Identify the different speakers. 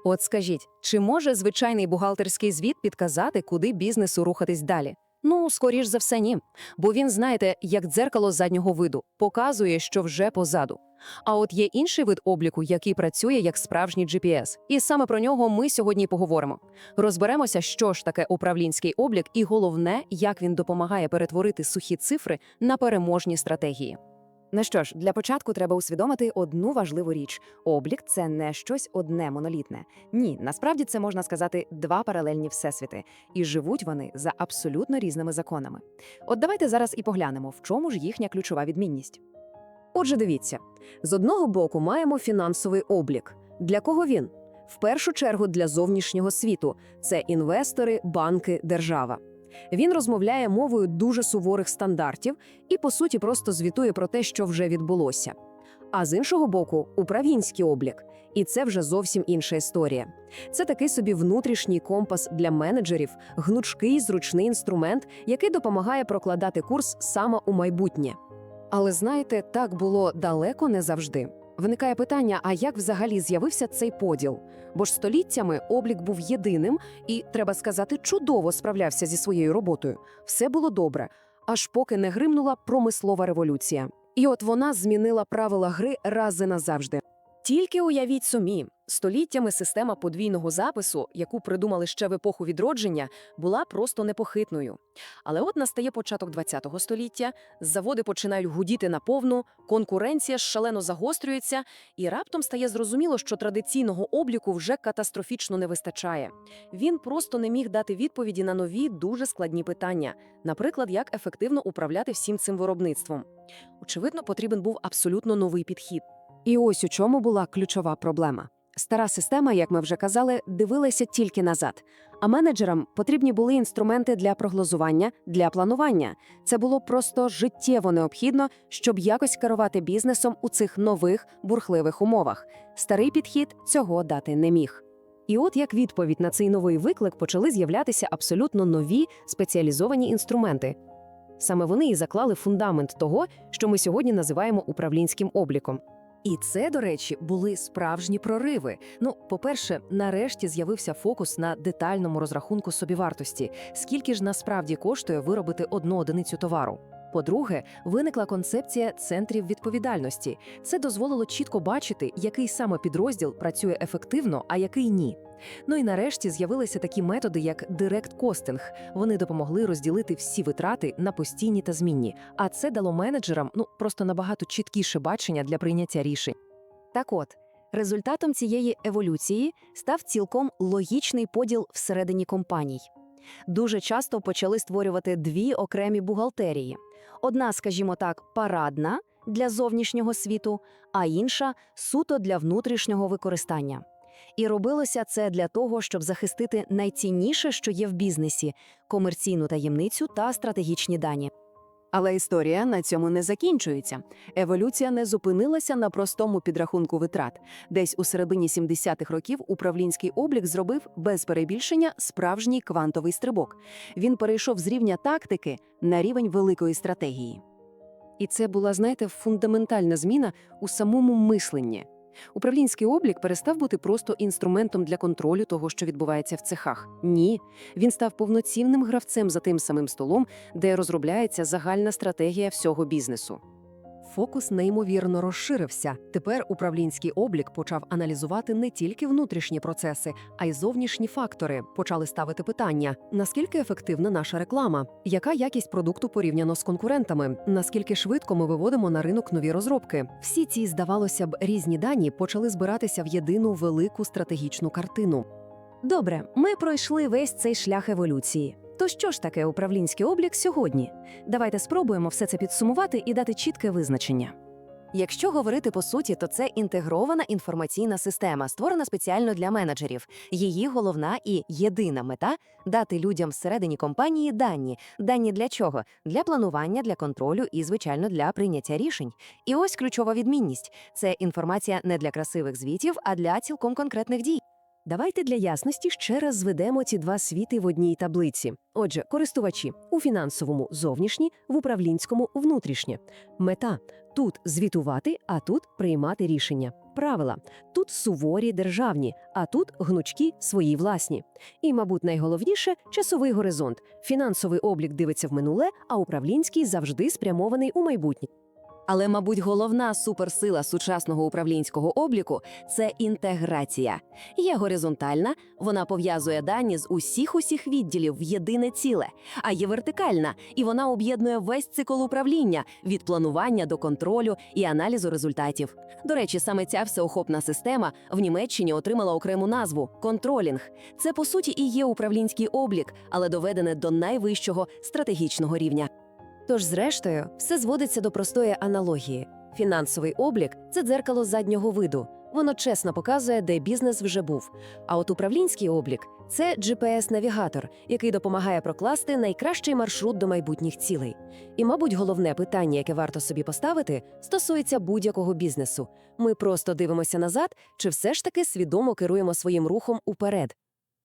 Speaker 1: От скажіть, чи може звичайний бухгалтерський звіт підказати, куди бізнесу рухатись далі? Ну, скоріш за все, ні. Бо він, знаєте, як дзеркало заднього виду, показує, що вже позаду. А от є інший вид обліку, який працює як справжній GPS. І саме про нього ми сьогодні й поговоримо. Розберемося, що ж таке управлінський облік і головне, як він допомагає перетворити сухі цифри на переможні стратегії.
Speaker 2: Ну що ж, для початку треба усвідомити одну важливу річ. Облік – це не щось одне монолітне. Ні, насправді це, можна сказати, два паралельні всесвіти. І живуть вони за абсолютно різними законами. От давайте зараз і поглянемо, в чому ж їхня ключова відмінність.
Speaker 1: Отже, дивіться. З одного боку маємо фінансовий облік. Для кого він? В першу чергу для зовнішнього світу. Це інвестори, банки, держава. Він розмовляє мовою дуже суворих стандартів і, по суті, просто звітує про те, що вже відбулося. А з іншого боку – управлінський облік. І це вже зовсім інша історія. Це такий собі внутрішній компас для менеджерів, гнучкий, зручний інструмент, який допомагає прокладати курс саме у майбутнє. Але знаєте, так було далеко не завжди. Виникає питання, а як взагалі з'явився цей поділ? Бо ж століттями облік був єдиним і, треба сказати, чудово справлявся зі своєю роботою. Все було добре, аж поки не гримнула промислова революція. І от вона змінила правила гри раз і назавжди. Тільки уявіть самі, століттями система подвійного запису, яку придумали ще в епоху відродження, була просто непохитною. Але от настає початок ХХ століття, заводи починають гудіти наповну, конкуренція шалено загострюється, і раптом стає зрозуміло, що традиційного обліку вже катастрофічно не вистачає. Він просто не міг дати відповіді на нові, дуже складні питання. Наприклад, як ефективно управляти всім цим виробництвом. Очевидно, потрібен був абсолютно новий підхід. І ось у чому була ключова проблема. Стара система, як ми вже казали, дивилася тільки назад. А менеджерам потрібні були інструменти для прогнозування, для планування. Це було просто життєво необхідно, щоб якось керувати бізнесом у цих нових, бурхливих умовах. Старий підхід цього дати не міг. І от як відповідь на цей новий виклик почали з'являтися абсолютно нові спеціалізовані інструменти. Саме вони і заклали фундамент того, що ми сьогодні називаємо управлінським обліком. І це, до речі, були справжні прориви. По-перше, нарешті з'явився фокус на детальному розрахунку собівартості. Скільки ж насправді коштує виробити одну одиницю товару? По-друге, виникла концепція центрів відповідальності. Це дозволило чітко бачити, який саме підрозділ працює ефективно, а який ні. І нарешті з'явилися такі методи, як директ-костинг. Вони допомогли розділити всі витрати на постійні та змінні. А це дало менеджерам просто набагато чіткіше бачення для прийняття рішень.
Speaker 2: Так от, результатом цієї еволюції став цілком логічний поділ всередині компаній. Дуже часто почали створювати дві окремі бухгалтерії. Одна, скажімо так, парадна для зовнішнього світу, а інша суто для внутрішнього використання. І робилося це для того, щоб захистити найцінніше, що є в бізнесі – комерційну таємницю та стратегічні дані.
Speaker 1: Але історія на цьому не закінчується. Еволюція не зупинилася на простому підрахунку витрат. Десь у середині 70-х років управлінський облік зробив, без перебільшення, справжній квантовий стрибок. Він перейшов з рівня тактики на рівень великої стратегії. І це була, знаєте, фундаментальна зміна у самому мисленні. Управлінський облік перестав бути просто інструментом для контролю того, що відбувається в цехах. Ні, він став повноцінним гравцем за тим самим столом, де розробляється загальна стратегія всього бізнесу. Фокус неймовірно розширився. Тепер управлінський облік почав аналізувати не тільки внутрішні процеси, а й зовнішні фактори. Почали ставити питання: наскільки ефективна наша реклама? Яка якість продукту порівняно з конкурентами? Наскільки швидко ми виводимо на ринок нові розробки? Всі ці, здавалося б, різні дані почали збиратися в єдину велику стратегічну картину. Добре, ми пройшли весь цей шлях еволюції. То що ж таке управлінський облік сьогодні? Давайте спробуємо все це підсумувати і дати чітке визначення.
Speaker 2: Якщо говорити по суті, то це інтегрована інформаційна система, створена спеціально для менеджерів. Її головна і єдина мета – дати людям всередині компанії дані. Дані для чого? Для планування, для контролю і, звичайно, для прийняття рішень. І ось ключова відмінність – це інформація не для красивих звітів, а для цілком конкретних дій.
Speaker 1: Давайте для ясності ще раз зведемо ці два світи в одній таблиці. Отже, користувачі у фінансовому – зовнішні, в управлінському – внутрішнє. Мета – тут звітувати, а тут приймати рішення. Правила – тут суворі державні, а тут гнучкі свої власні. І, мабуть, найголовніше – часовий горизонт. Фінансовий облік дивиться в минуле, а управлінський завжди спрямований у майбутнє.
Speaker 2: Але, мабуть, головна суперсила сучасного управлінського обліку – це інтеграція. Є горизонтальна, вона пов'язує дані з усіх відділів в єдине ціле. А є вертикальна, і вона об'єднує весь цикл управління – від планування до контролю і аналізу результатів. До речі, саме ця всеохопна система в Німеччині отримала окрему назву – контролінг. Це, по суті, і є управлінський облік, але доведене до найвищого стратегічного рівня.
Speaker 1: Тож, зрештою, все зводиться до простої аналогії. Фінансовий облік – це дзеркало заднього виду. Воно чесно показує, де бізнес вже був. А от управлінський облік – це GPS-навігатор, який допомагає прокласти найкращий маршрут до майбутніх цілей. І, мабуть, головне питання, яке варто собі поставити, стосується будь-якого бізнесу. Ми просто дивимося назад, чи все ж таки свідомо керуємо своїм рухом уперед?